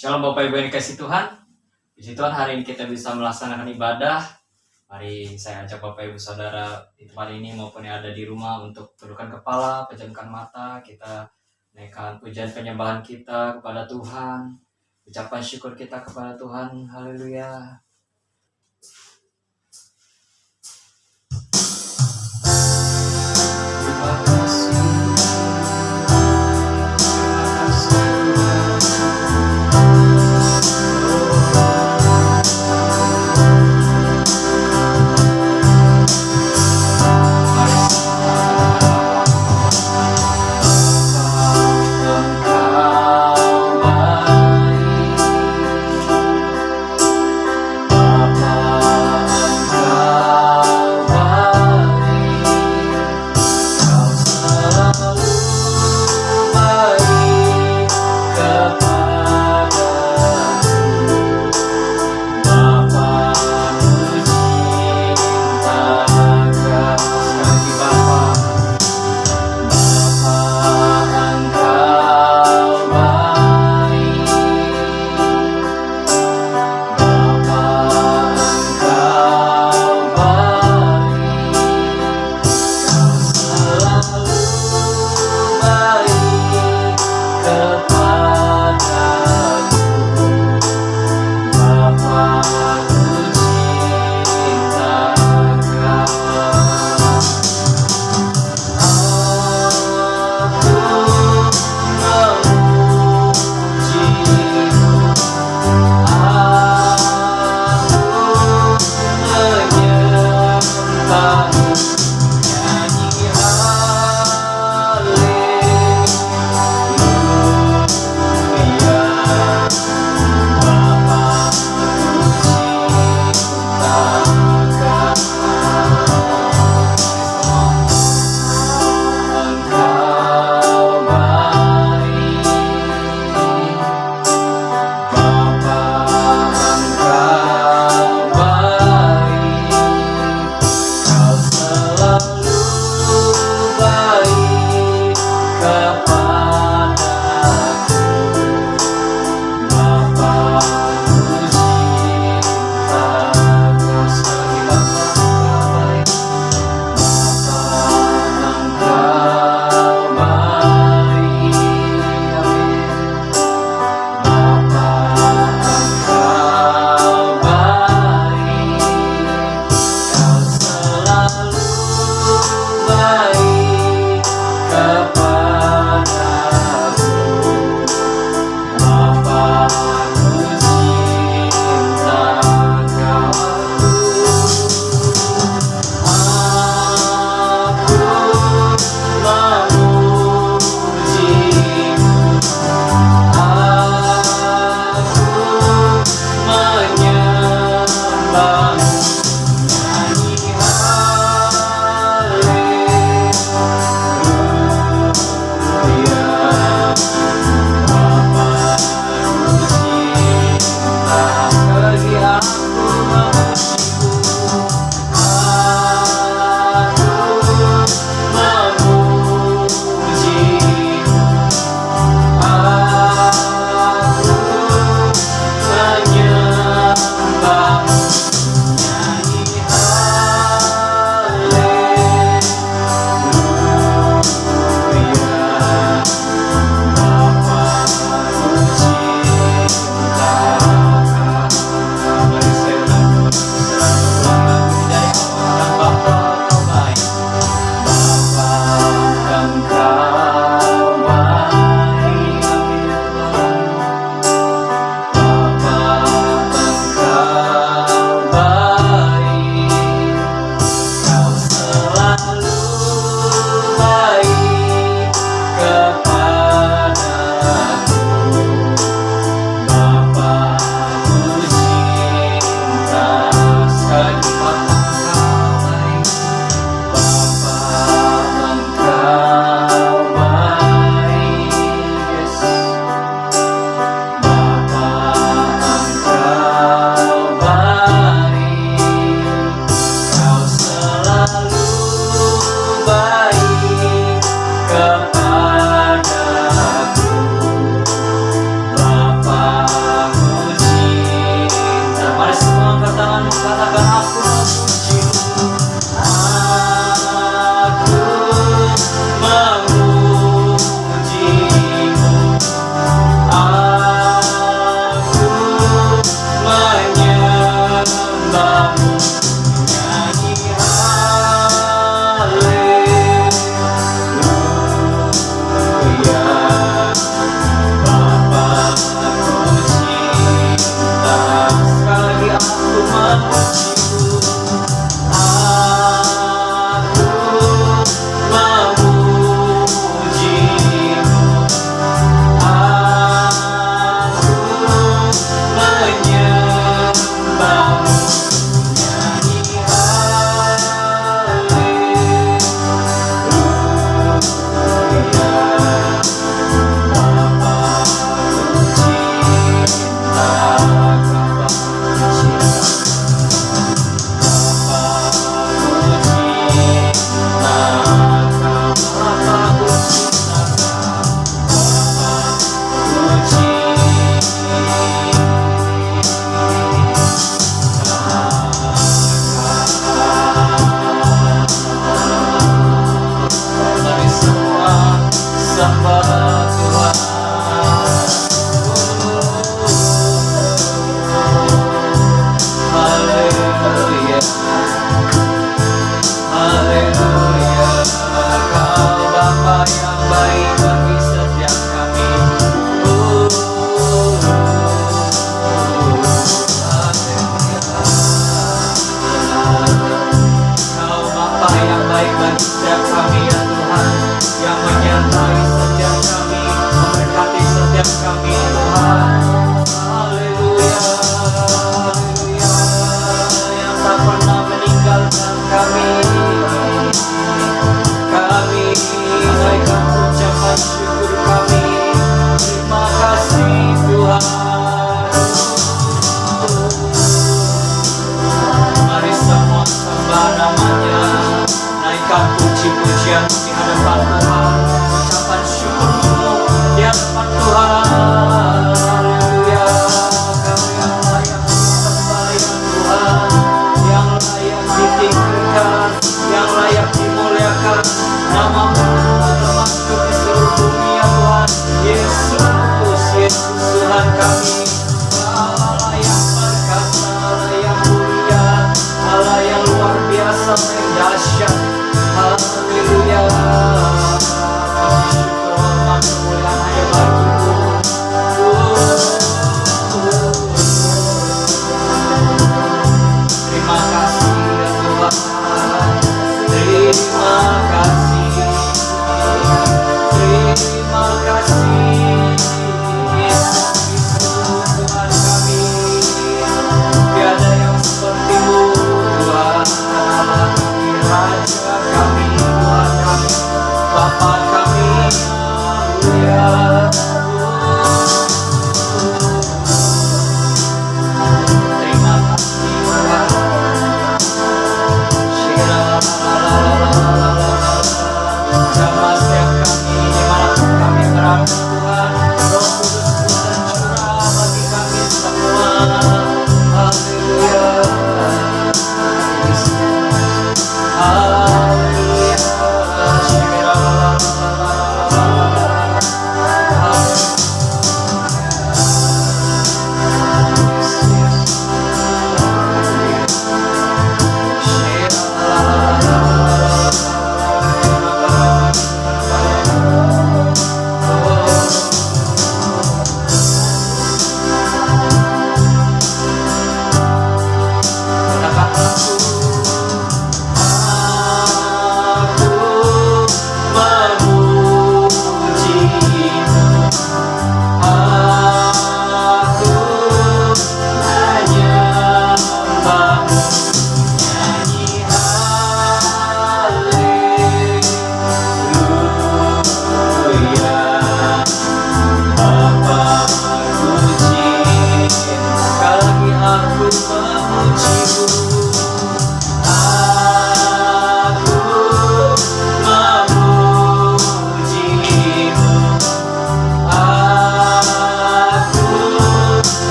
Shalom Bapak Ibu yang dikasih Tuhan. Puji Tuhan, hari ini kita bisa melaksanakan ibadah. Mari saya ajak Bapak Ibu Saudara di tempat ini maupun yang ada di rumah untuk tundukkan kepala, pejamkan mata, kita naikkan pujian penyembahan kita kepada Tuhan, ucapan syukur kita kepada Tuhan. Haleluya. Terima kasih.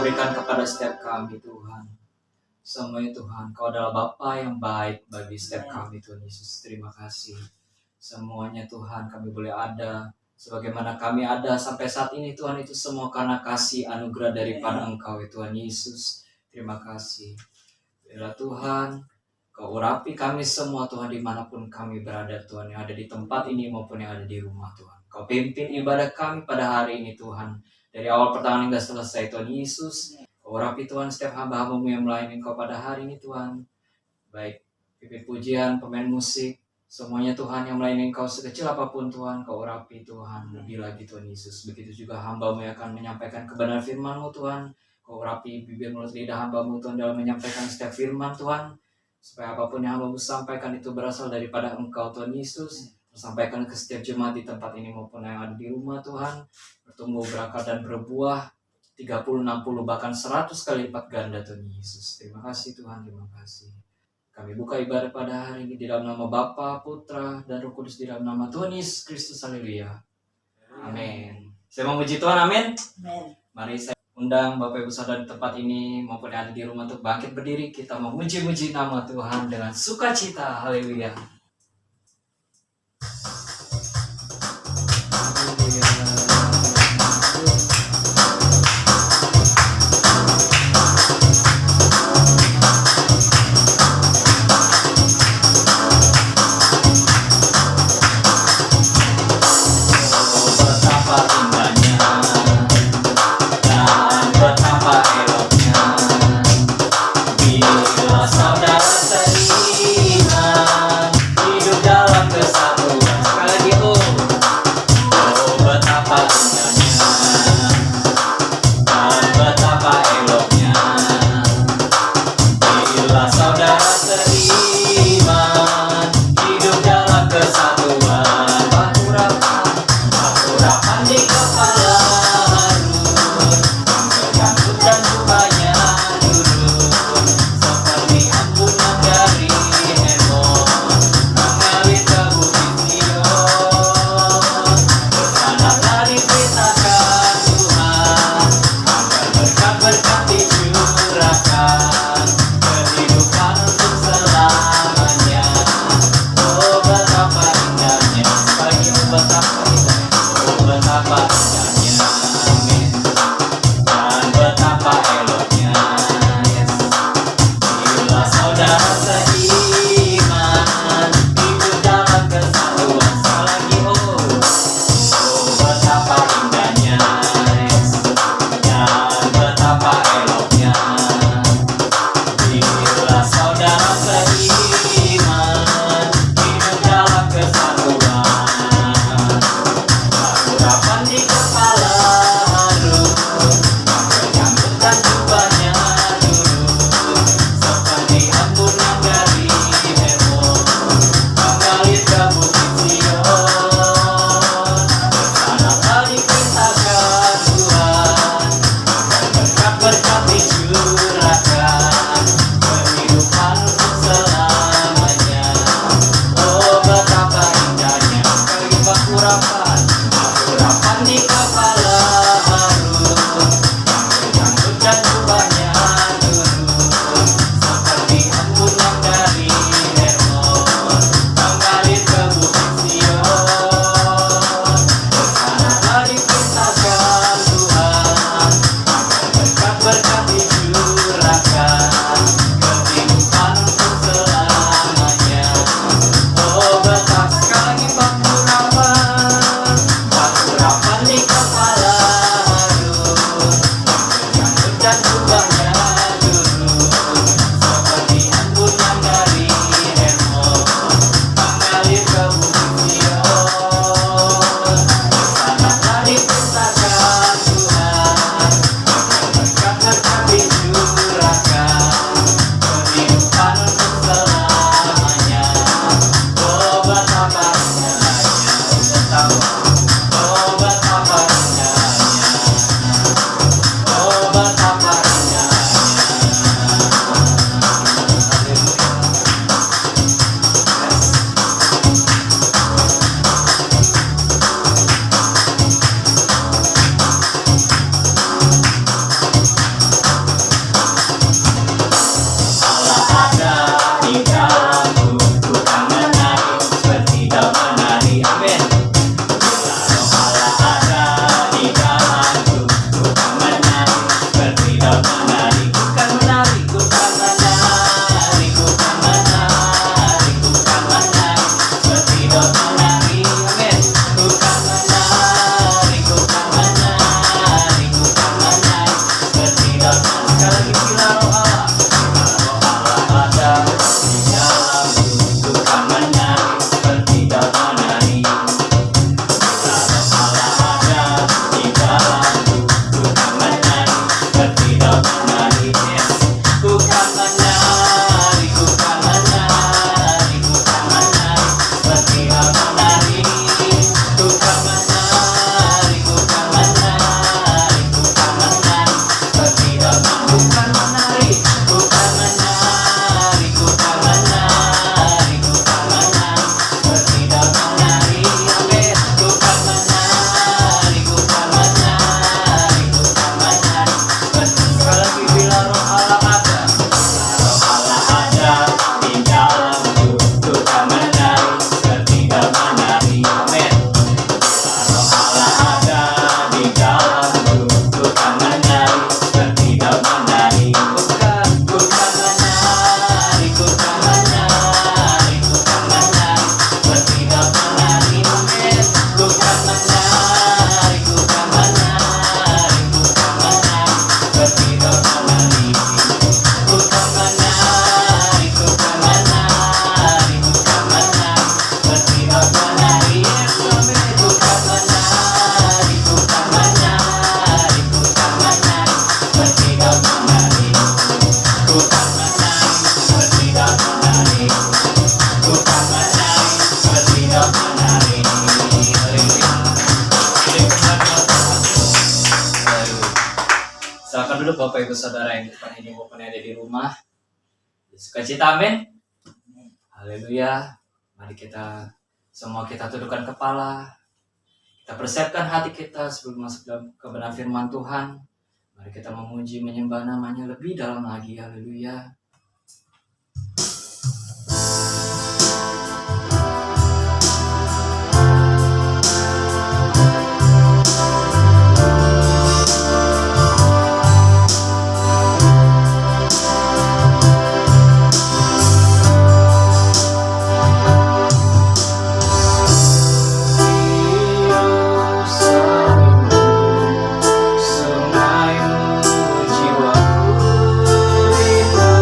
berikan kepada setiap kami Tuhan. Semuanya Tuhan, Kau adalah Bapa yang baik bagi setiap kami Tuhan Yesus. Terima kasih. Semuanya Tuhan, kami boleh ada sebagaimana kami ada sampai saat ini Tuhan, itu semua karena kasih anugerah daripada Engkau ya Tuhan Yesus. Terima kasih. Biarlah Tuhan, Kau urapi kami semua Tuhan dimanapun kami berada Tuhan, yang ada di tempat ini maupun yang ada di rumah Tuhan. Kau pimpin ibadah kami pada hari ini Tuhan, dari awal pertengahan hingga selesai Tuhan Yesus. Kau urapi Tuhan setiap hamba-hambamu yang melayani Kau pada hari ini Tuhan, baik pimpin pujian, pemain musik, semuanya Tuhan yang melayani Kau sekecil apapun Tuhan, Kau urapi Tuhan lebih lagi Tuhan Yesus. Begitu juga hamba-Mu yang akan menyampaikan kebenaran firman-Mu Tuhan, Kau urapi bibir mulut lidah hamba-Mu Tuhan dalam menyampaikan setiap firman Tuhan, supaya apapun yang hamba-Mu sampaikan itu berasal daripada Engkau Tuhan Yesus, tersampaikan ke setiap jemaat di tempat ini maupun yang ada di rumah Tuhan, bertumbuh berakar dan berbuah 30, 60, bahkan 100 kali lipat ganda Tuhan Yesus. Terima kasih Tuhan, terima kasih. Kami buka ibadah pada hari ini di dalam nama Bapa, Putra, dan Roh Kudus di dalam nama Tuhan Yesus Kristus. Haleluya. Amin. Saya memuji Tuhan, amin. Mari saya undang Bapak Ibu Saudara di tempat ini maupun yang ada di rumah untuk bangkit berdiri. Kita memuji-muji nama Tuhan dengan sukacita. Haleluya. Saudara seiman hidup dalam kesatuan. dulu Bapak Ibu Saudara yang depan ini maupun yang ada di rumah. Sukacita, amin. Haleluya. Mari kita semua kita tundukkan kepala. Kita persiapkan hati kita sebelum masuk dalam kebenaran firman Tuhan. Mari kita memuji menyembah namanya lebih dalam lagi. Haleluya. Sungai jiwaku rindu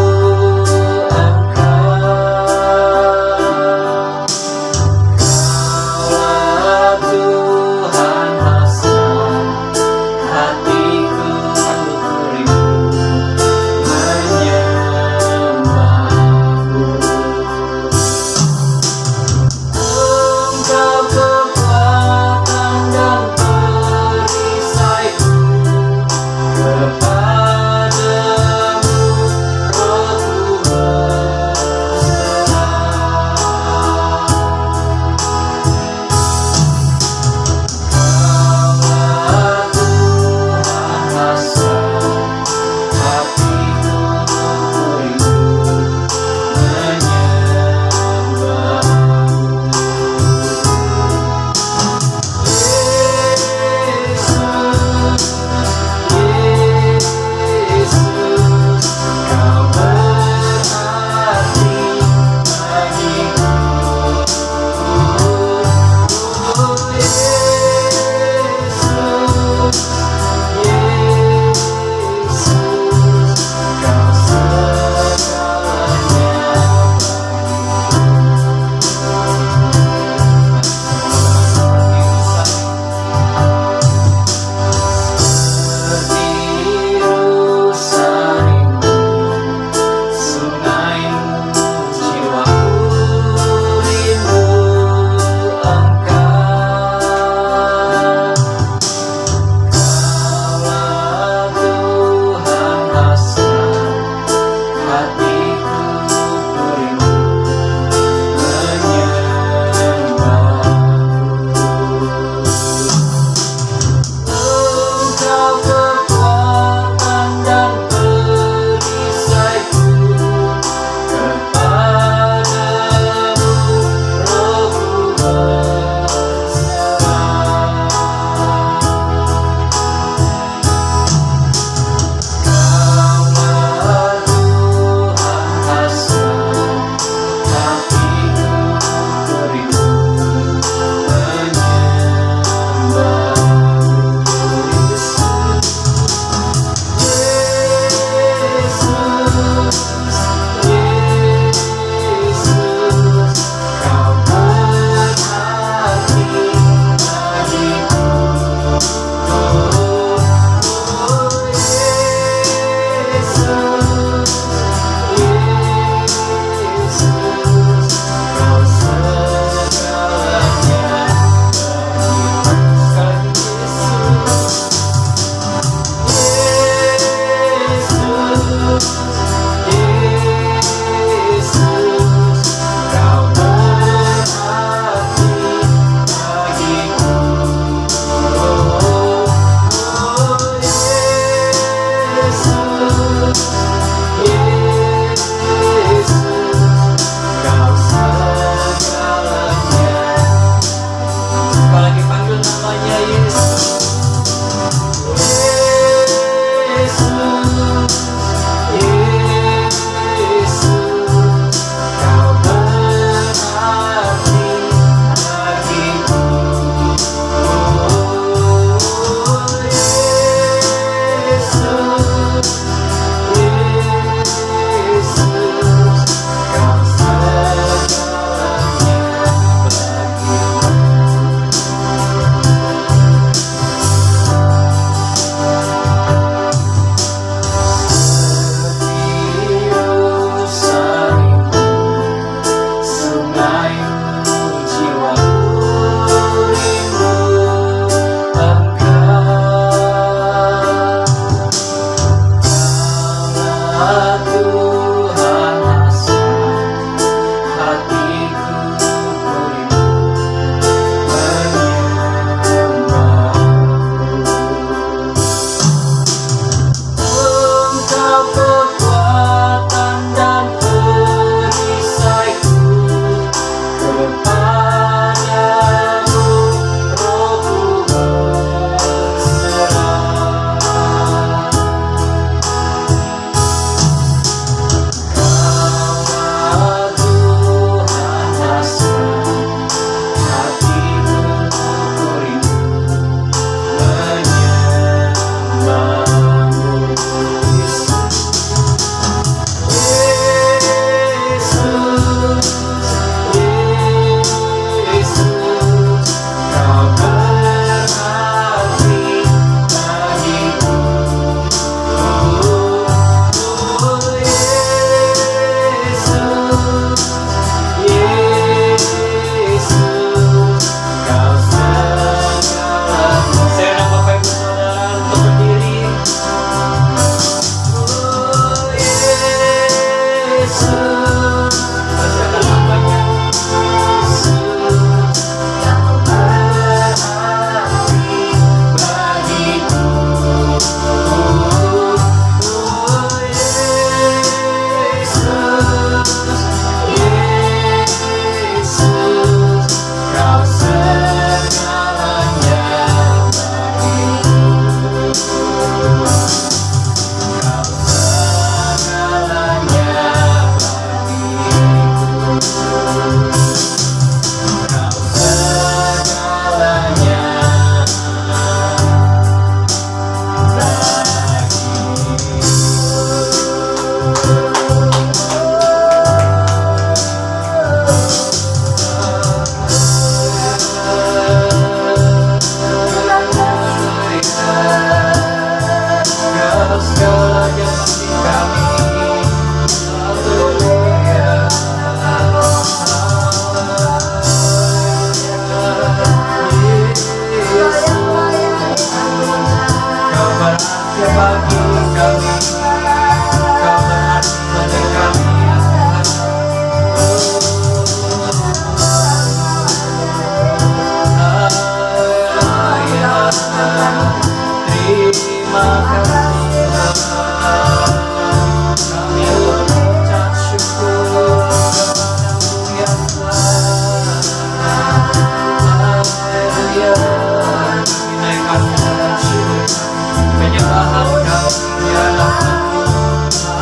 Tuhan kami ya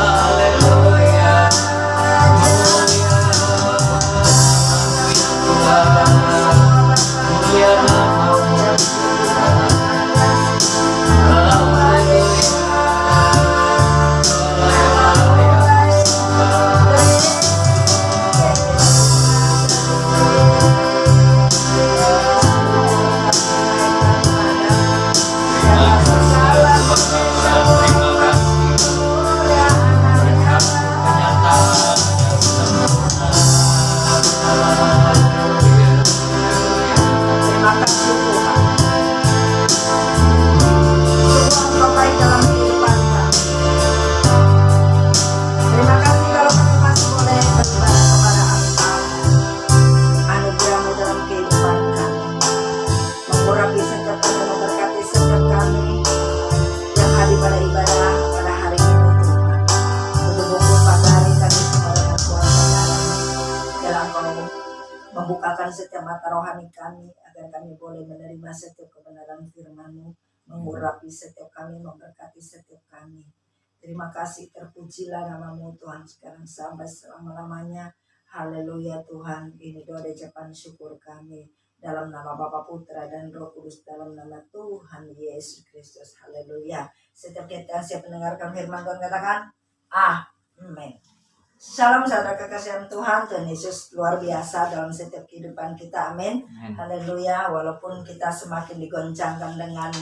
haleluya mulia Tuhan mulia namamu membukakan setiap mata rohani kami agar kami boleh menerima setiap kebenaran firman-Mu, mengurapi setiap kami, memberkati setiap kami. Terima kasih, terpujilah nama-Mu Tuhan sekarang sampai selama-lamanya. Haleluya Tuhan, ini doa dan ucapan syukur kami dalam nama Bapa, Putra dan Roh Kudus, dalam nama Tuhan Yesus Kristus. Haleluya. Setiap kita siap mendengarkan firman Tuhan katakan amin. Shalom saudara kekasihan Tuhan, Tuhan Yesus luar biasa dalam setiap kehidupan kita, amin. Haleluya. Walaupun kita semakin digoncangkan dengan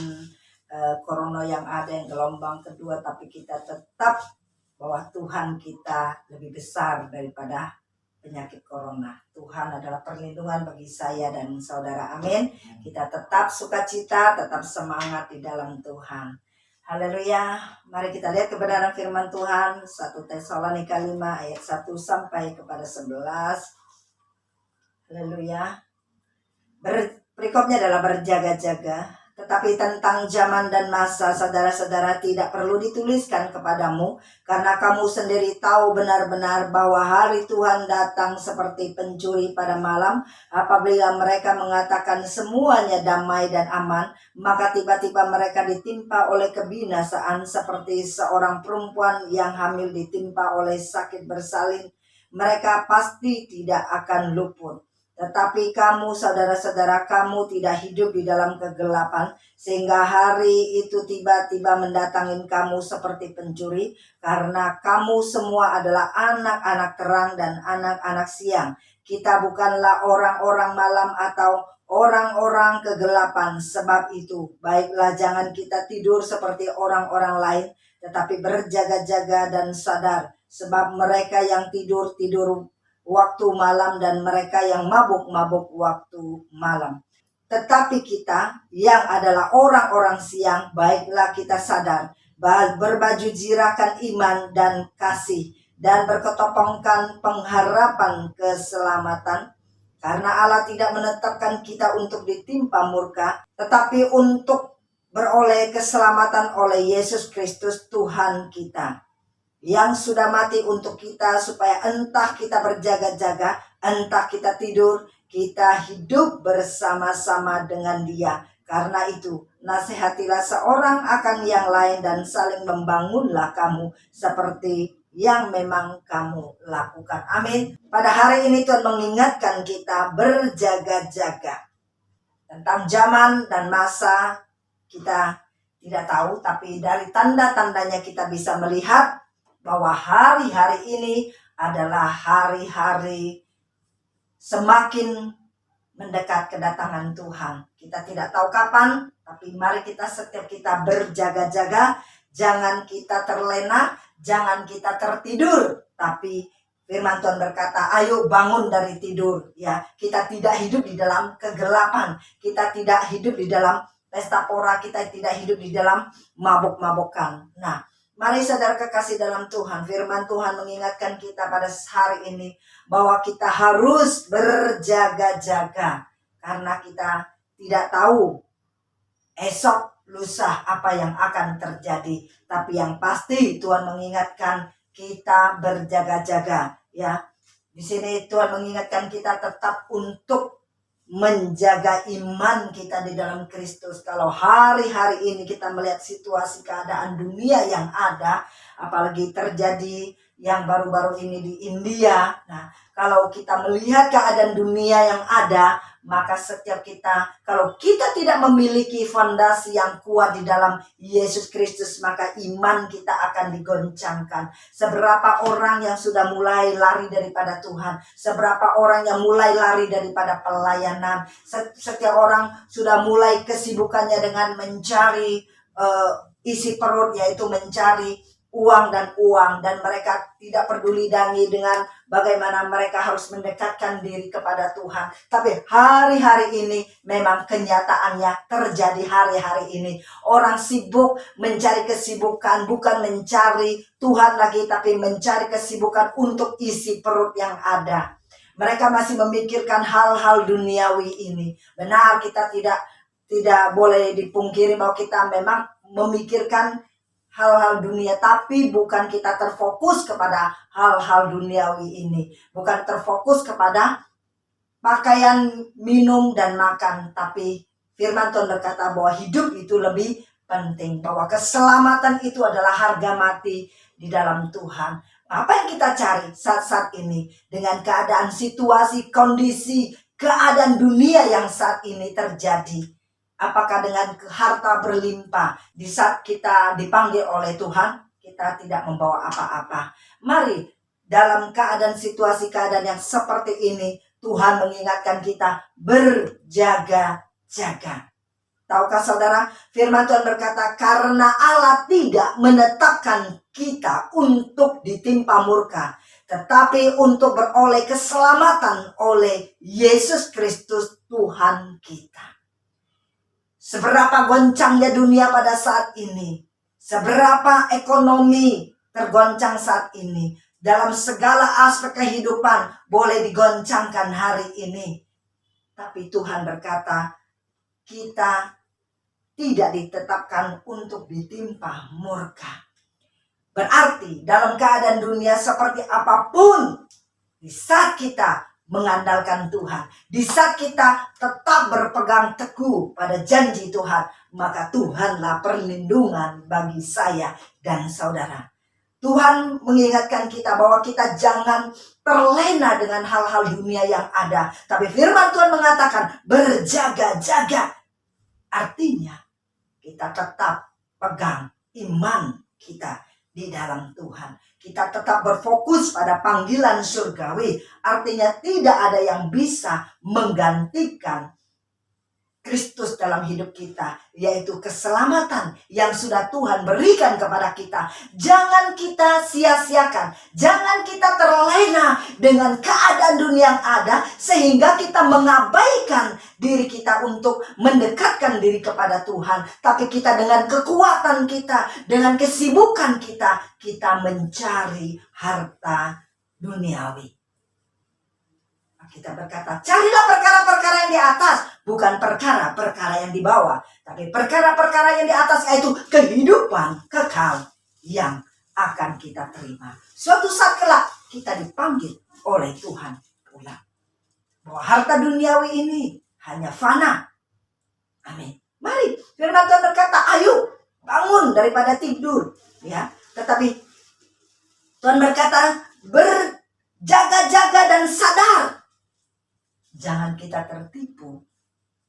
corona yang ada, yang gelombang kedua, tapi kita tetap bahwa Tuhan kita lebih besar daripada penyakit corona. Tuhan adalah perlindungan bagi saya dan saudara, amin. Kita tetap sukacita, tetap semangat di dalam Tuhan. Haleluya. Mari kita lihat kebenaran firman Tuhan 1 Tesalonika 5 ayat 1 sampai kepada 11. Haleluya. Berikutnya adalah berjaga-jaga. Tetapi tentang zaman dan masa, saudara-saudara, tidak perlu dituliskan kepadamu, karena kamu sendiri tahu benar-benar bahwa hari Tuhan datang seperti pencuri pada malam. Apabila mereka mengatakan semuanya damai dan aman, maka tiba-tiba mereka ditimpa oleh kebinasaan seperti seorang perempuan yang hamil ditimpa oleh sakit bersalin. Mereka pasti tidak akan luput. Tetapi kamu, saudara-saudara, kamu tidak hidup di dalam kegelapan, sehingga hari itu tiba-tiba mendatangin kamu seperti pencuri, karena kamu semua adalah anak-anak terang dan anak-anak siang. Kita bukanlah orang-orang malam atau orang-orang kegelapan. Sebab itu, baiklah jangan kita tidur seperti orang-orang lain, tetapi berjaga-jaga dan sadar. Sebab mereka yang tidur waktu malam, dan mereka yang mabuk waktu malam. Tetapi kita yang adalah orang-orang siang, baiklah kita sadar, berbaju jirakan iman dan kasih, dan berketopongkan pengharapan keselamatan. Karena Allah tidak menetapkan kita untuk ditimpa murka, tetapi untuk beroleh keselamatan oleh Yesus Kristus Tuhan kita, yang sudah mati untuk kita, supaya entah kita berjaga-jaga, entah kita tidur, kita hidup bersama-sama dengan Dia. Karena itu, nasihatilah seorang akan yang lain, dan saling membangunlah kamu seperti yang memang kamu lakukan. Amin. Pada hari ini Tuhan mengingatkan kita berjaga-jaga. Tentang zaman dan masa kita tidak tahu, tapi dari tanda-tandanya kita bisa melihat bahwa hari-hari ini adalah hari-hari semakin mendekat kedatangan Tuhan. Kita tidak tahu kapan, tapi mari setiap kita berjaga-jaga. Jangan kita terlena, jangan kita tertidur. Tapi firman Tuhan berkata, ayo bangun dari tidur. Ya, kita tidak hidup di dalam kegelapan. Kita tidak hidup di dalam pesta pora. Kita tidak hidup di dalam mabuk-mabukan. Nah, mari saudara kekasih dalam Tuhan, firman Tuhan mengingatkan kita pada hari ini bahwa kita harus berjaga-jaga. Karena kita tidak tahu esok lusa apa yang akan terjadi. Tapi yang pasti Tuhan mengingatkan kita berjaga-jaga. Ya, di sini Tuhan mengingatkan kita tetap untuk menjaga iman kita di dalam Kristus. Kalau hari-hari ini kita melihat situasi keadaan dunia yang ada, apalagi terjadi yang baru-baru ini di India. Nah, kalau kita melihat keadaan dunia yang ada, maka setiap kita, kalau kita tidak memiliki fondasi yang kuat di dalam Yesus Kristus, maka iman kita akan digoncangkan. Seberapa orang yang sudah mulai lari daripada Tuhan, seberapa orang yang mulai lari daripada pelayanan, setiap orang sudah mulai kesibukannya dengan mencari isi perut, yaitu mencari uang, dan mereka tidak peduli lagi dengan bagaimana mereka harus mendekatkan diri kepada Tuhan. Tapi hari-hari ini memang kenyataannya terjadi hari-hari ini. Orang sibuk mencari kesibukan, bukan mencari Tuhan lagi, tapi mencari kesibukan untuk isi perut yang ada. Mereka masih memikirkan hal-hal duniawi ini. Benar, kita tidak boleh dipungkiri bahwa kita memang memikirkan hal-hal dunia, tapi bukan kita terfokus kepada hal-hal duniawi ini. Bukan terfokus kepada pakaian, minum, dan makan. Tapi firman Tuhan berkata bahwa hidup itu lebih penting. Bahwa keselamatan itu adalah harga mati di dalam Tuhan. Apa yang kita cari saat-saat ini? Dengan keadaan situasi, kondisi, keadaan dunia yang saat ini terjadi. Apakah dengan harta berlimpah di saat kita dipanggil oleh Tuhan, kita tidak membawa apa-apa? Mari dalam keadaan situasi keadaan yang seperti ini, Tuhan mengingatkan kita berjaga-jaga. Tahukah saudara, firman Tuhan berkata, karena Allah tidak menetapkan kita untuk ditimpa murka, tetapi untuk beroleh keselamatan oleh Yesus Kristus Tuhan kita. Seberapa goncangnya dunia pada saat ini, seberapa ekonomi tergoncang saat ini, dalam segala aspek kehidupan boleh digoncangkan hari ini. Tapi Tuhan berkata, kita tidak ditetapkan untuk ditimpa murka. Berarti dalam keadaan dunia seperti apapun, di saat kita mengandalkan Tuhan, di saat kita tetap berpegang teguh pada janji Tuhan, maka Tuhanlah perlindungan bagi saya dan saudara. Tuhan mengingatkan kita bahwa kita jangan terlena dengan hal-hal dunia yang ada. Tapi firman Tuhan mengatakan berjaga-jaga. Artinya kita tetap pegang iman kita di dalam Tuhan. Kita tetap berfokus pada panggilan surgawi. Artinya tidak ada yang bisa menggantikan Kristus dalam hidup kita, yaitu keselamatan yang sudah Tuhan berikan kepada kita. Jangan kita sia-siakan, jangan kita terlena dengan keadaan dunia yang ada, sehingga kita mengabaikan diri kita untuk mendekatkan diri kepada Tuhan. Tapi kita dengan kekuatan kita, dengan kesibukan kita, kita mencari harta duniawi. Kita berkata, carilah perkara-perkara yang di atas, bukan perkara-perkara yang di bawah, tapi perkara-perkara yang di atas, yaitu kehidupan kekal yang akan kita terima. Suatu saat kelak kita dipanggil oleh Tuhan pulang. Bahwa harta duniawi ini hanya fana. Amin. Mari, firman Tuhan berkata, ayo bangun daripada tidur. Ya, tetapi Tuhan berkata, berjaga-jaga dan sadar. Jangan kita tertipu,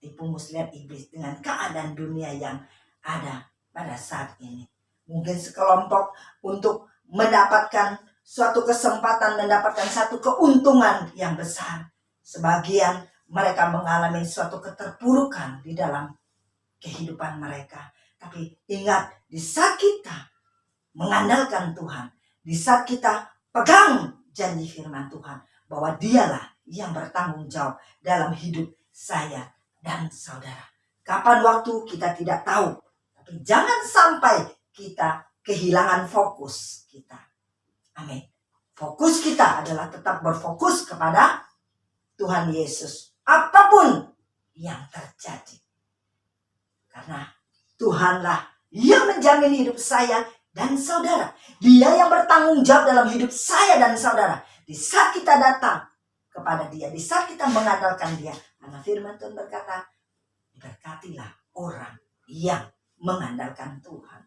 tipu muslihat iblis dengan keadaan dunia yang ada pada saat ini. Mungkin sekelompok untuk mendapatkan suatu kesempatan, mendapatkan satu keuntungan yang besar. Sebagian mereka mengalami suatu keterpurukan di dalam kehidupan mereka. Tapi ingat, di saat kita mengandalkan Tuhan, di saat kita pegang janji firman Tuhan, bahwa dialah yang bertanggung jawab dalam hidup saya dan saudara. Kapan waktu kita tidak tahu. Tapi jangan sampai kita kehilangan fokus kita. Amin. Fokus kita adalah tetap berfokus kepada Tuhan Yesus. Apapun yang terjadi. Karena Tuhanlah yang menjamin hidup saya dan saudara. Dia yang bertanggung jawab dalam hidup saya dan saudara. Di saat kita datang kepada Dia, di saat kita mengandalkan Dia, Karena firman Tuhan berkata, berkatilah orang yang mengandalkan Tuhan.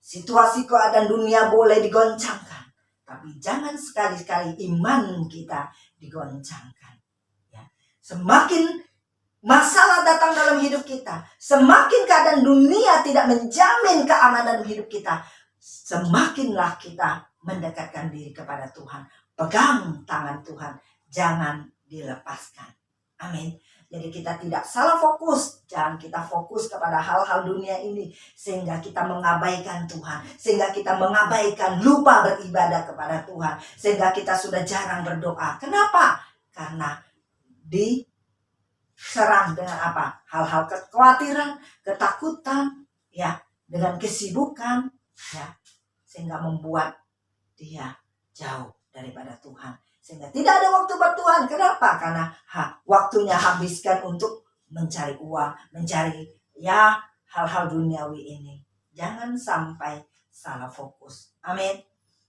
Situasi keadaan dunia boleh digoncangkan, tapi jangan sekali-kali iman kita digoncangkan. Ya. Semakin masalah datang dalam hidup kita, semakin keadaan dunia tidak menjamin keamanan hidup kita, semakinlah kita mendekatkan diri kepada Tuhan. Pegang tangan Tuhan, jangan dilepaskan. Amin. Jadi kita tidak salah fokus. Jangan kita fokus kepada hal-hal dunia ini. Sehingga kita mengabaikan Tuhan. Sehingga kita mengabaikan, lupa beribadah kepada Tuhan. Sehingga kita sudah jarang berdoa. Kenapa? Karena diserang dengan apa? Hal-hal kekhawatiran, ketakutan, ya, dengan kesibukan, ya, sehingga membuat dia jauh daripada Tuhan. Sehingga tidak ada waktu buat Tuhan. Kenapa? Karena waktunya habiskan untuk mencari uang, mencari ya hal-hal duniawi ini. Jangan sampai salah fokus. Amin.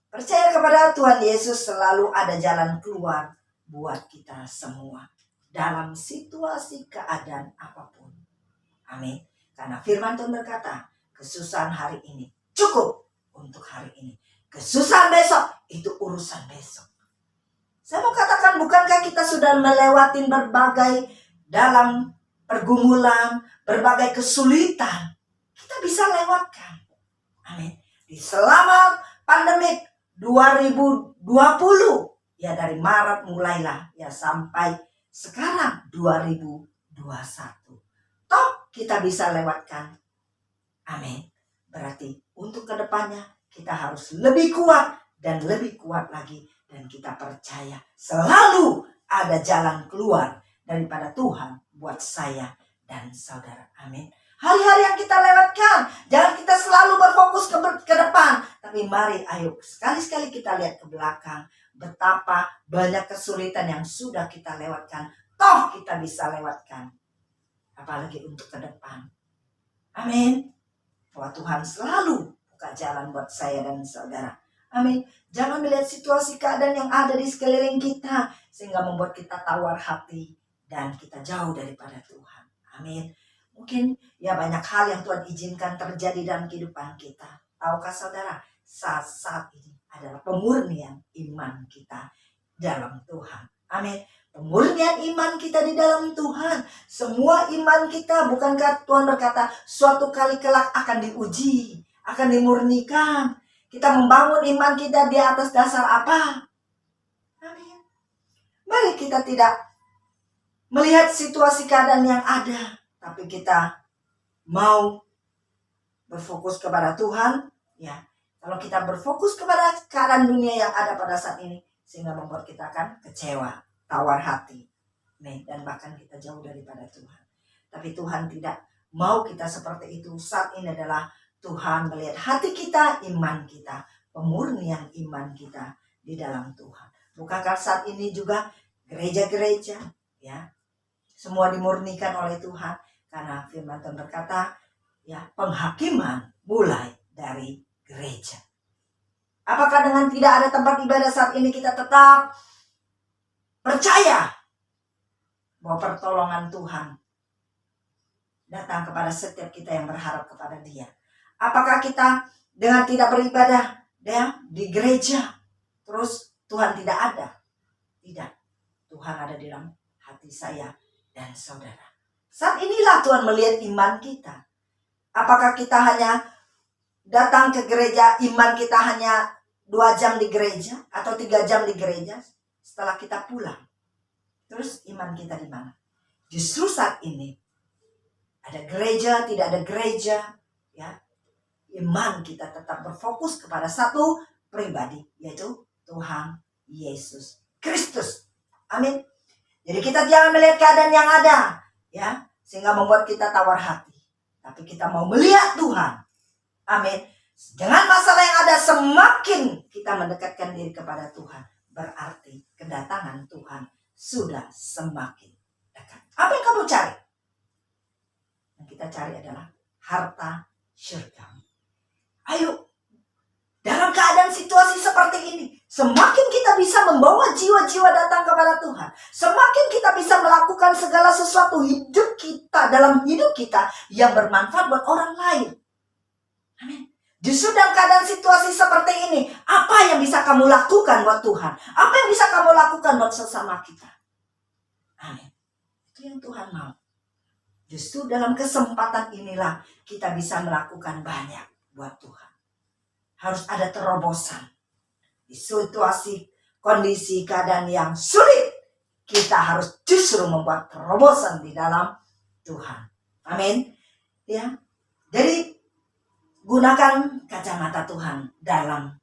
Percaya kepada Tuhan Yesus, selalu ada jalan keluar buat kita semua dalam situasi keadaan apapun. Amin. Karena firman Tuhan berkata, kesusahan hari ini cukup untuk hari ini. Kesusahan besok itu urusan besok. Saya mau katakan, bukankah kita sudah melewati berbagai dalam pergumulan, berbagai kesulitan. Kita bisa lewatkan. Amin. Di selama pandemik 2020, ya dari Maret mulailah, ya sampai sekarang 2021. Toh kita bisa lewatkan. Amin. Berarti untuk kedepannya kita harus lebih kuat dan lebih kuat lagi. Dan kita percaya selalu ada jalan keluar daripada Tuhan buat saya dan saudara. Amin. Hari-hari yang kita lewatkan, jangan kita selalu berfokus ke depan. Tapi mari ayo sekali-sekali kita lihat ke belakang. Betapa banyak kesulitan yang sudah kita lewatkan. Toh kita bisa lewatkan. Apalagi untuk ke depan. Amin. Bahwa Tuhan selalu buka jalan buat saya dan saudara. Amin. Jangan melihat situasi keadaan yang ada di sekeliling kita sehingga membuat kita tawar hati dan kita jauh daripada Tuhan. Amin. Mungkin ya banyak hal yang Tuhan izinkan terjadi dalam kehidupan kita. Tahukah saudara, saat ini adalah pemurnian iman kita dalam Tuhan. Amin. Pemurnian iman kita di dalam Tuhan. Semua iman kita, bukankah Tuhan berkata suatu kali kelak akan diuji, akan dimurnikan. Kita membangun iman kita di atas dasar apa? Amin. Mari kita tidak melihat situasi keadaan yang ada, tapi kita mau berfokus kepada Tuhan. Ya, kalau kita berfokus kepada keadaan dunia yang ada pada saat ini, sehingga membuat kita akan kecewa, tawar hati, dan bahkan kita jauh daripada Tuhan. Tapi Tuhan tidak mau kita seperti itu. Saat ini adalah Tuhan melihat hati kita, iman kita, pemurnian iman kita di dalam Tuhan. Bukankah saat ini juga gereja-gereja, ya, semua dimurnikan oleh Tuhan, karena firman Tuhan berkata, ya, penghakiman mulai dari gereja. Apakah dengan tidak ada tempat ibadah saat ini kita tetap percaya bahwa pertolongan Tuhan datang kepada setiap kita yang berharap kepada Dia? Apakah kita dengan tidak beribadah di gereja terus Tuhan tidak ada? Tidak. Tuhan ada di dalam hati saya dan saudara. Saat inilah Tuhan melihat iman kita. Apakah kita hanya datang ke gereja, iman kita hanya 2 jam di gereja atau 3 jam di gereja, setelah kita pulang? Terus iman kita di mana? Justru saat ini ada gereja, tidak ada gereja, ya, iman kita tetap berfokus kepada satu pribadi, yaitu Tuhan Yesus Kristus. Amin. Jadi kita jangan melihat keadaan yang ada, ya, sehingga membuat kita tawar hati. Tapi kita mau melihat Tuhan. Amin. Dengan masalah yang ada, semakin kita mendekatkan diri kepada Tuhan, berarti kedatangan Tuhan sudah semakin dekat. Apa yang kamu cari? Yang kita cari adalah harta syurga. Ayo, dalam keadaan situasi seperti ini, semakin kita bisa membawa jiwa-jiwa datang kepada Tuhan, semakin kita bisa melakukan segala sesuatu hidup kita, dalam hidup kita yang bermanfaat buat orang lain. Amin. Justru dalam keadaan situasi seperti ini, apa yang bisa kamu lakukan buat Tuhan? Apa yang bisa kamu lakukan buat sesama kita? Amin. Itu yang Tuhan mau. Justru dalam kesempatan inilah kita bisa melakukan banyak buat Tuhan. Harus ada terobosan. Di situasi, kondisi, keadaan yang sulit, kita harus justru membuat terobosan di dalam Tuhan. Amin. Ya. Jadi gunakan kacamata Tuhan dalam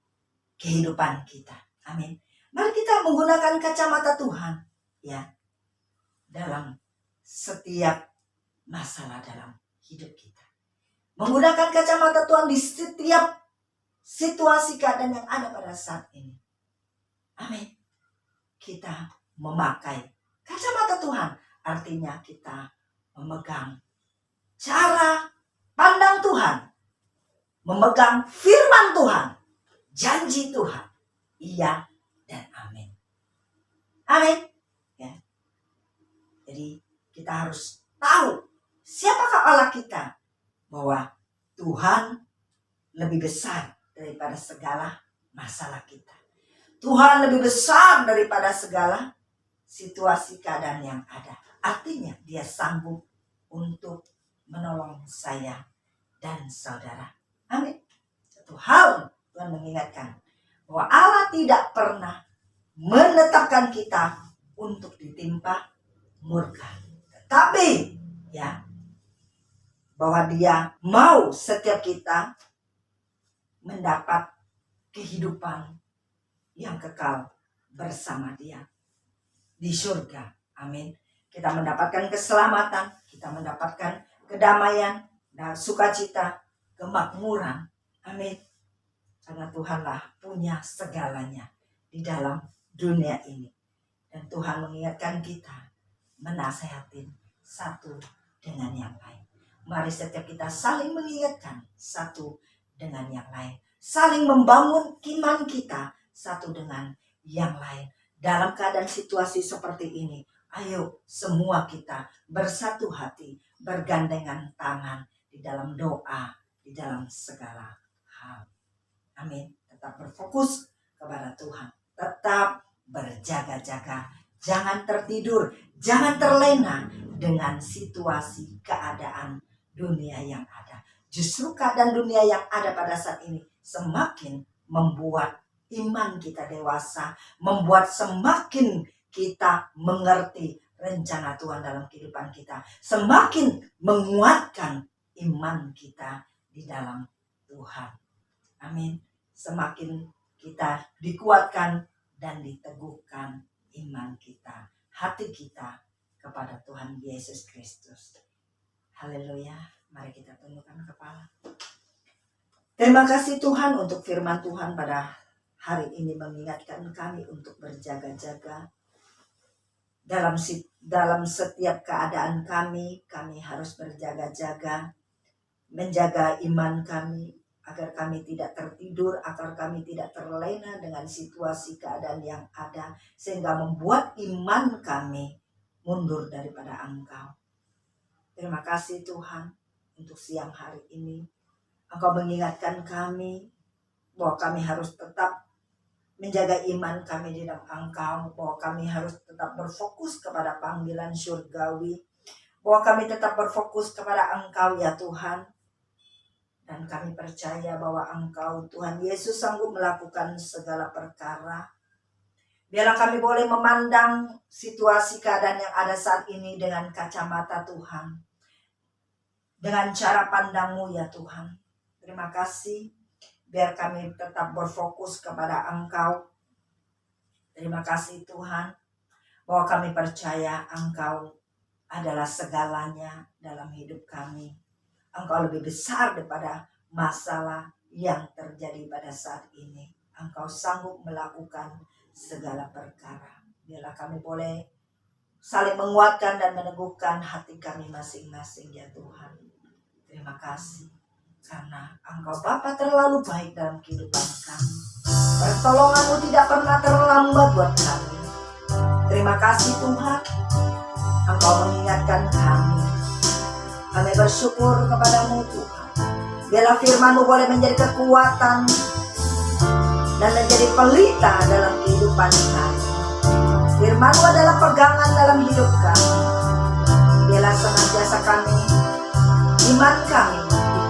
kehidupan kita. Amin. Mari kita menggunakan kacamata Tuhan ya dalam setiap masalah dalam hidup kita. Menggunakan kacamata Tuhan di setiap situasi keadaan yang ada pada saat ini. Amin. Kita memakai kacamata Tuhan. Artinya kita memegang cara pandang Tuhan. Memegang firman Tuhan. Janji Tuhan. Iya dan amin. Amin. Ya. Jadi kita harus tahu siapakah Allah kita. Bahwa Tuhan lebih besar daripada segala masalah kita. Tuhan lebih besar daripada segala situasi keadaan yang ada. Artinya dia sanggup untuk menolong saya dan saudara. Amin. Satu hal Tuhan mengingatkan bahwa Allah tidak pernah menetapkan kita untuk ditimpa murka. Tetapi ya bahwa dia mau setiap kita mendapat kehidupan yang kekal bersama dia di surga. Amin. Kita mendapatkan keselamatan, kita mendapatkan kedamaian dan sukacita, kemakmuran. Amin. Karena Tuhanlah punya segalanya di dalam dunia ini. Dan Tuhan mengingatkan kita menasehatin satu dengan yang lain. Mari setiap kita saling mengingatkan satu dengan yang lain. Saling membangun iman kita satu dengan yang lain. Dalam keadaan situasi seperti ini, ayo semua kita bersatu hati, bergandengan tangan di dalam doa, di dalam segala hal. Amin. Tetap berfokus kepada Tuhan. Tetap berjaga-jaga. Jangan tertidur, jangan terlena dengan situasi keadaan dunia yang ada. Justru keadaan dunia yang ada pada saat ini semakin membuat iman kita dewasa, membuat semakin kita mengerti rencana Tuhan dalam kehidupan kita, semakin menguatkan iman kita di dalam Tuhan. Amin. Semakin kita dikuatkan dan diteguhkan iman kita, hati kita kepada Tuhan Yesus Kristus. Haleluya. Mari kita tundukkan kepala. Terima kasih Tuhan untuk firman Tuhan pada hari ini mengingatkan kami untuk berjaga-jaga. Dalam setiap keadaan kami harus berjaga-jaga. Menjaga iman kami agar kami tidak tertidur, agar kami tidak terlena dengan situasi keadaan yang ada. Sehingga membuat iman kami mundur daripada Engkau. Terima kasih Tuhan untuk siang hari ini. Engkau mengingatkan kami bahwa kami harus tetap menjaga iman kami di dalam Engkau. Bahwa kami harus tetap berfokus kepada panggilan surgawi. Bahwa kami tetap berfokus kepada Engkau ya Tuhan. Dan kami percaya bahwa Engkau Tuhan Yesus sanggup melakukan segala perkara. Biarlah kami boleh memandang situasi keadaan yang ada saat ini dengan kacamata Tuhan. Dengan cara pandang-Mu ya Tuhan. Terima kasih. Biar kami tetap berfokus kepada Engkau. Terima kasih Tuhan. Bahwa kami percaya Engkau adalah segalanya dalam hidup kami. Engkau lebih besar daripada masalah yang terjadi pada saat ini. Engkau sanggup melakukan segala perkara. Biarlah kami boleh saling menguatkan dan meneguhkan hati kami masing-masing ya Tuhan. Terima kasih. Karena Engkau Bapa terlalu baik dalam kehidupan kami. Pertolongan-Mu tidak pernah terlambat buat kami. Terima kasih Tuhan, Engkau mengingatkan kami. Kami bersyukur kepadamu Tuhan. Biarlah firman-Mu boleh menjadi kekuatan dan menjadi pelita dalam kehidupan kami. Firman-Mu adalah pegangan dalam hidup kami. Biarlah senantiasa kami, iman kami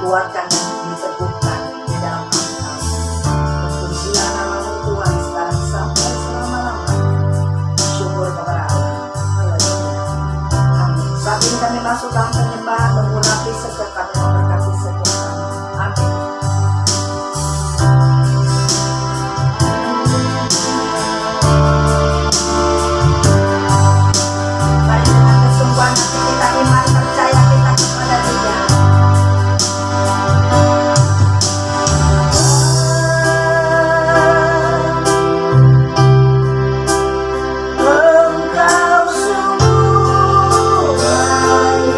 dikuatkan dan diteguhkan di dalam Engkau. Terpujilah nama-Mu Tuhan sekarang sampai selama-lamanya. Syukur kepada Allah. Haleluya. Amin. Saat ini kami masuk dalam penyembahan, mengurapi setiap kami, memberkati setiap kami. Amin. Mari dengan kesungguhan hati kita iman, percaya kita kepada Dia. Engkau sungguh baik,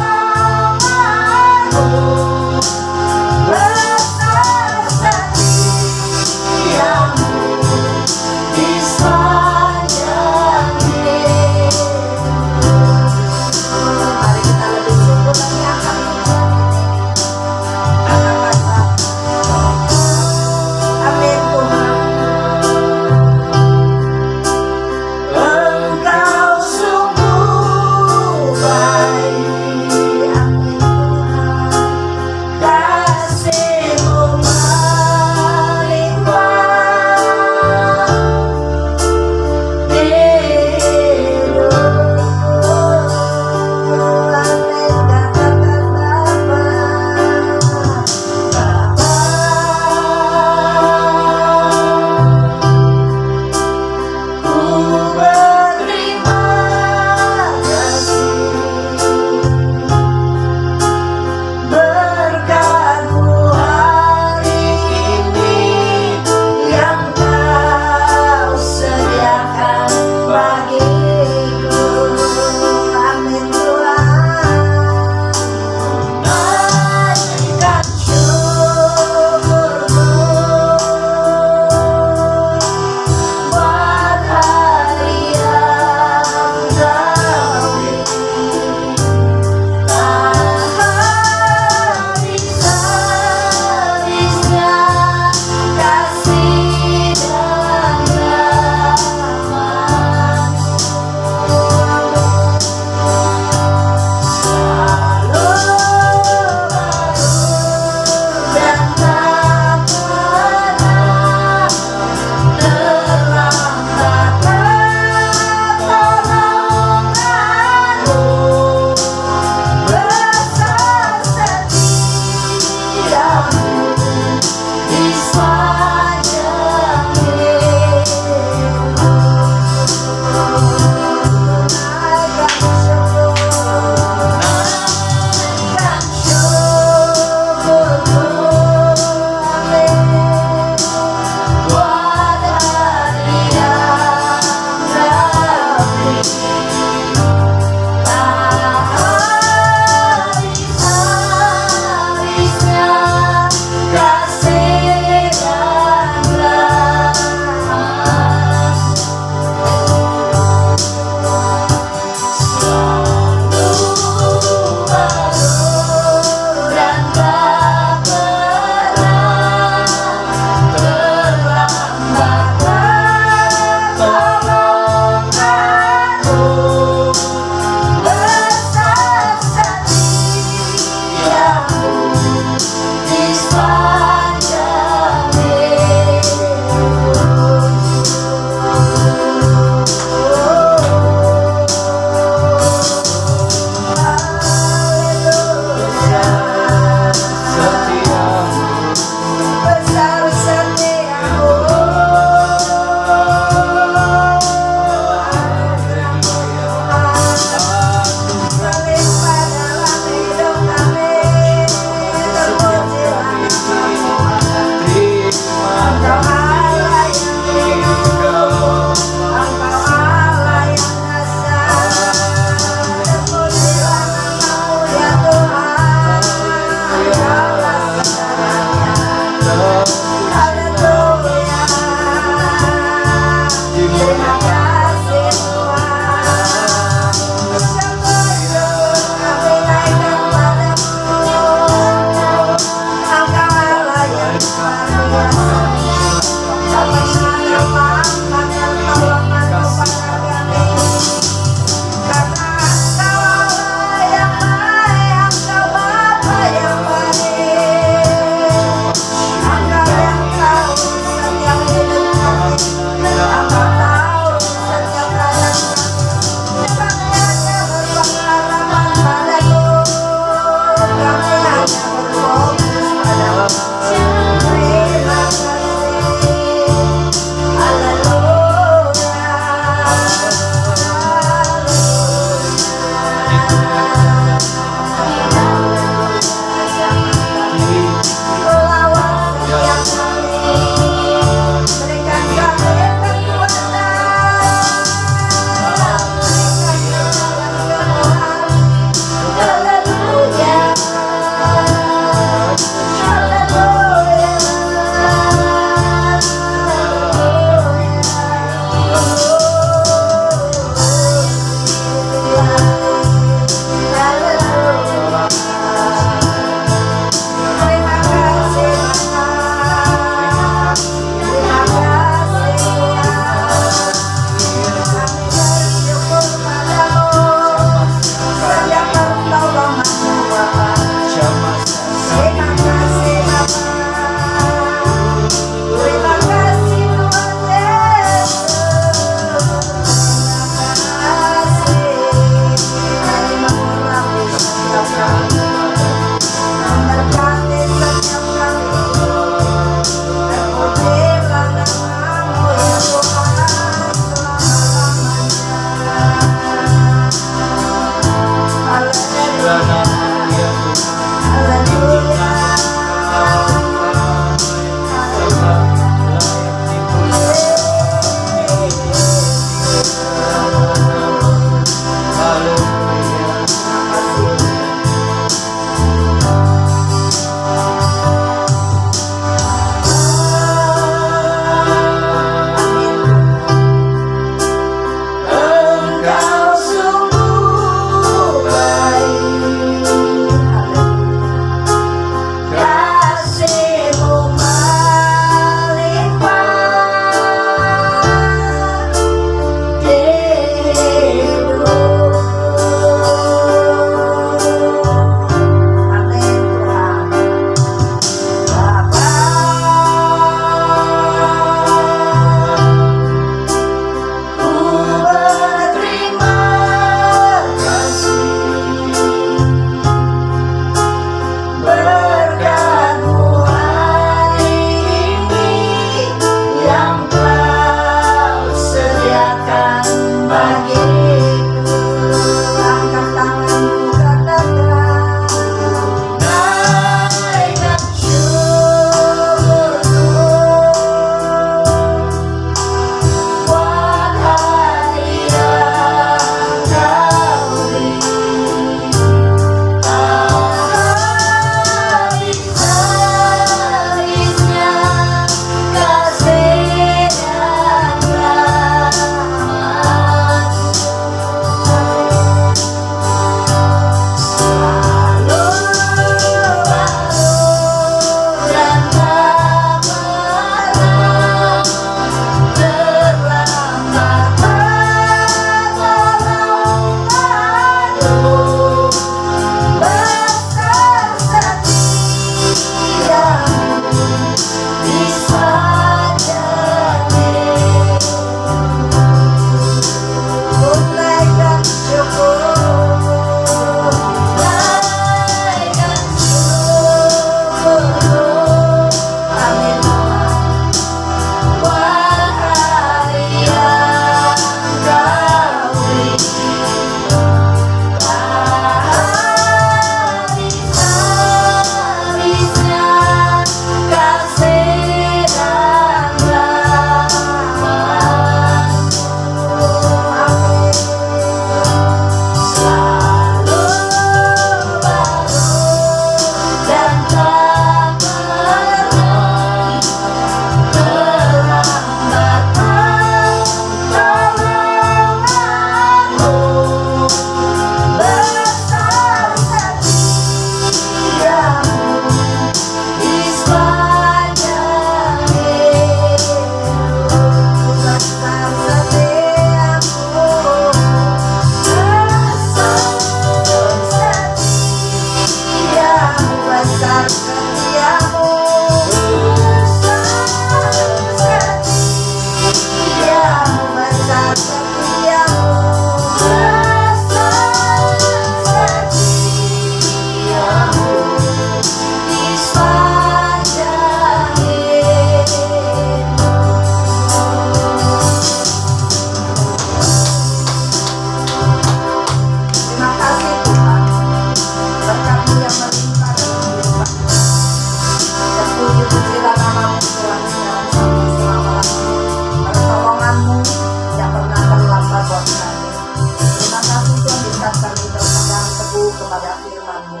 kepada firman-Mu,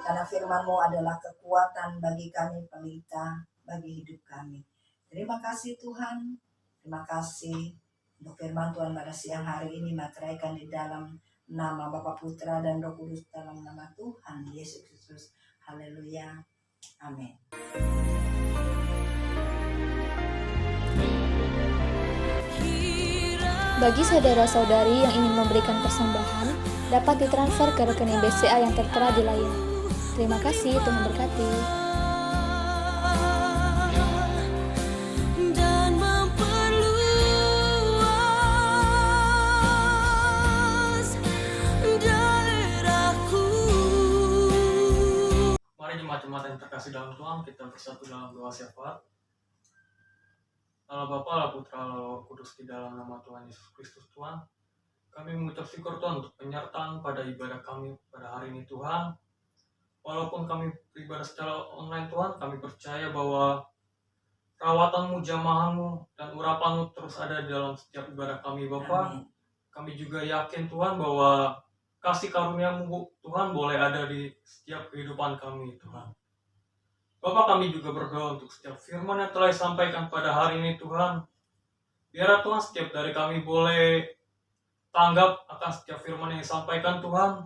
karena firman-Mu adalah kekuatan bagi kami, pelita bagi hidup kami. Terima kasih Tuhan, terima kasih untuk firman Tuhan pada siang hari ini, materaikan di dalam nama Bapa, Putra, dan Roh Kudus, dalam nama Tuhan Yesus Kristus. Haleluya. Amin. Bagi saudara-saudari yang ingin memberikan persembahan, dapat ditransfer ke rekening BCA yang tertera di layar. Terima kasih, Tuhan berkati. Mari jemaat-jemaat yang terkasih dalam Tuhan, kita bersatu dalam doa syafaat. Allah Bapa, Allah Putra, Allah Roh Kudus, di dalam nama Tuhan Yesus Kristus Tuhan, kami mengucap syukur Tuhan untuk penyertaan pada ibadah kami pada hari ini Tuhan. Walaupun kami beribadah secara online Tuhan, kami percaya bahwa rawatan-Mu, jamahan-Mu, dan urapan-Mu terus ada di dalam setiap ibadah kami Bapa. Amin. Kami juga yakin Tuhan bahwa kasih karunia-Mu Tuhan boleh ada di setiap kehidupan kami Tuhan. Bapak, kami juga berdoa untuk setiap firman yang telah disampaikan pada hari ini Tuhan. Biar Tuhan setiap dari kami boleh tanggap akan setiap firman yang disampaikan Tuhan.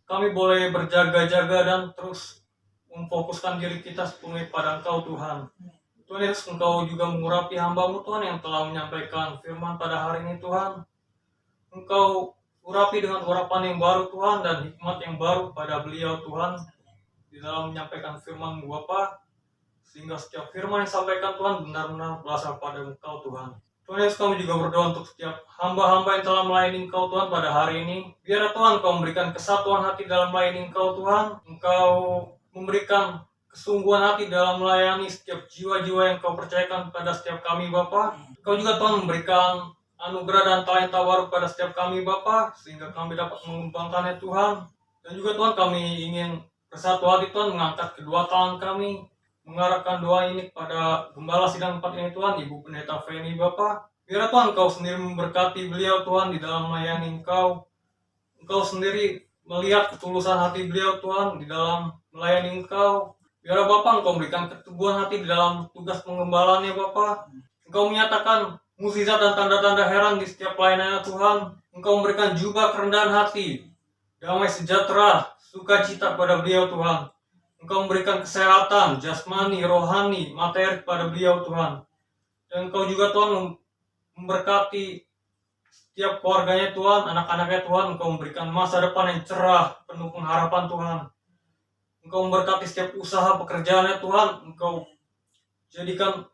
Kami boleh berjaga-jaga dan terus memfokuskan diri kita sepenuhnya pada Engkau Tuhan. Tuhan Yesus, Engkau juga mengurapi hamba-Mu Tuhan yang telah menyampaikan firman pada hari ini Tuhan. Engkau urapi dengan urapan yang baru Tuhan dan hikmat yang baru pada beliau Tuhan di dalam menyampaikan firman-Mu Bapa, sehingga setiap firman yang disampaikan Tuhan benar-benar berasal pada Engkau Tuhan. Tuhan Yesus, kami juga berdoa untuk setiap hamba-hamba yang telah melayani Engkau Tuhan pada hari ini. Biar Tuhan Engkau memberikan kesatuan hati dalam melayani Engkau Tuhan. Engkau memberikan kesungguhan hati dalam melayani setiap jiwa-jiwa yang Engkau percayakan pada setiap kami Bapa. Engkau juga Tuhan memberikan anugerah dan talenta baru pada setiap kami Bapa, sehingga kami dapat mengembangkannya Tuhan. Dan juga Tuhan, kami ingin bersatu hati Tuhan, mengangkat kedua tangan kami, mengarahkan doa ini kepada Gembala Sidang 4 ini Tuhan, Ibu Pendeta Feni Bapa. Biar Tuhan Engkau sendiri memberkati beliau Tuhan di dalam melayani Engkau. Engkau sendiri melihat ketulusan hati beliau Tuhan di dalam melayani Engkau. Biar Bapa Engkau memberikan keteguhan hati di dalam tugas penggembalannya Bapa. Engkau menyatakan mukjizat dan tanda-tanda heran di setiap pelayanannya Tuhan. Engkau memberikan jubah kerendahan hati, damai sejahtera, sukacita pada beliau Tuhan. Engkau memberikan kesehatan, jasmani, rohani, materi kepada beliau Tuhan. Dan Engkau juga Tuhan memberkati setiap keluarganya Tuhan, anak-anaknya Tuhan. Engkau memberikan masa depan yang cerah, penuh pengharapan Tuhan. Engkau memberkati setiap usaha pekerjaannya Tuhan. Engkau jadikan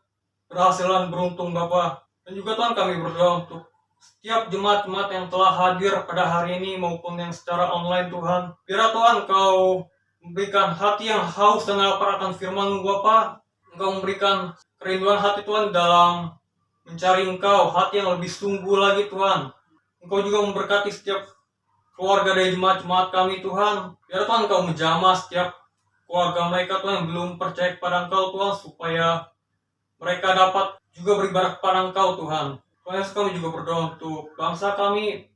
berhasil dan beruntung Bapa. Dan juga Tuhan, kami berdoa untuk setiap jemaat-jemaat yang telah hadir pada hari ini maupun yang secara online Tuhan. Biar Tuhan Engkau memberikan hati yang haus dan lapar akan firman-Mu Bapa. Engkau memberikan kerinduan hati Tuhan dalam mencari Engkau, hati yang lebih sungguh lagi Tuhan. Engkau juga memberkati setiap keluarga dari jemaat-jemaat kami Tuhan. Biar Tuhan Engkau menjamah setiap keluarga mereka Tuhan yang belum percaya kepada Engkau Tuhan, supaya mereka dapat juga beribadah kepada Engkau Tuhan. Tuhan Yesus, kami juga berdoa untuk bangsa kami,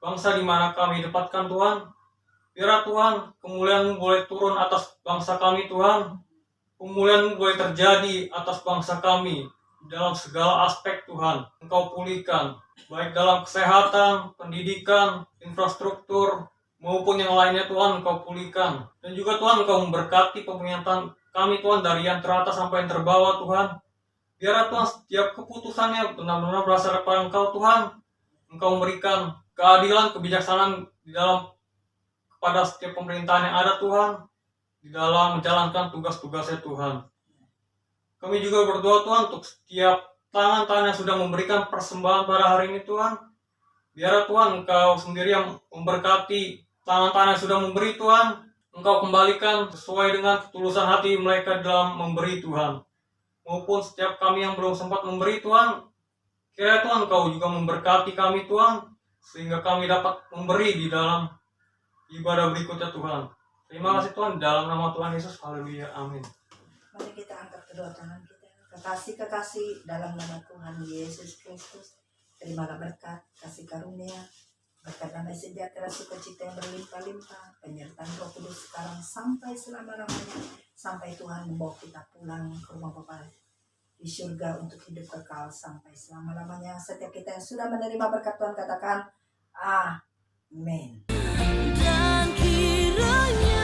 bangsa di mana kami dapatkan Tuhan. Biar Tuhan kemuliaan-Mu boleh turun atas bangsa kami Tuhan. Kemuliaan-Mu boleh terjadi atas bangsa kami dalam segala aspek Tuhan. Engkau pulihkan, baik dalam kesehatan, pendidikan, infrastruktur, maupun yang lainnya Tuhan Engkau pulihkan. Dan juga Tuhan Engkau memberkati pemerintahan kami Tuhan, dari yang teratas sampai yang terbawah Tuhan. Biar Tuhan setiap keputusannya benar-benar berasal dari Engkau Tuhan. Engkau memberikan keadilan, kebijaksanaan di dalam kepada setiap pemerintahan yang ada Tuhan, di dalam menjalankan tugas-tugasnya Tuhan. Kami juga berdoa Tuhan untuk setiap tangan-tangan yang sudah memberikan persembahan pada hari ini Tuhan. Biar Tuhan Engkau sendiri yang memberkati tangan-tangan yang sudah memberi Tuhan. Engkau kembalikan sesuai dengan ketulusan hati mereka dalam memberi Tuhan. Maupun setiap kami yang belum sempat memberi Tuhan, kiranya Tuhan Engkau juga memberkati kami Tuhan, sehingga kami dapat memberi di dalam ibadah berikutnya Tuhan. Terima kasih Tuhan, dalam nama Tuhan Yesus, haleluya, amin. Mari kita angkat kedua tangan kita. Kekasih-kekasih dalam nama Tuhan Yesus Kristus, terimalah berkat, kasih karunia, berkat damai sejahtera sukacita yang berlimpah-limpah, penyertaan Roh Kudus sekarang sampai selama-lamanya, sampai Tuhan membawa kita pulang ke rumah Bapa di surga untuk hidup kekal sampai selama-lamanya. Setiap kita yang sudah menerima berkat Tuhan katakan amin. Dan kiranya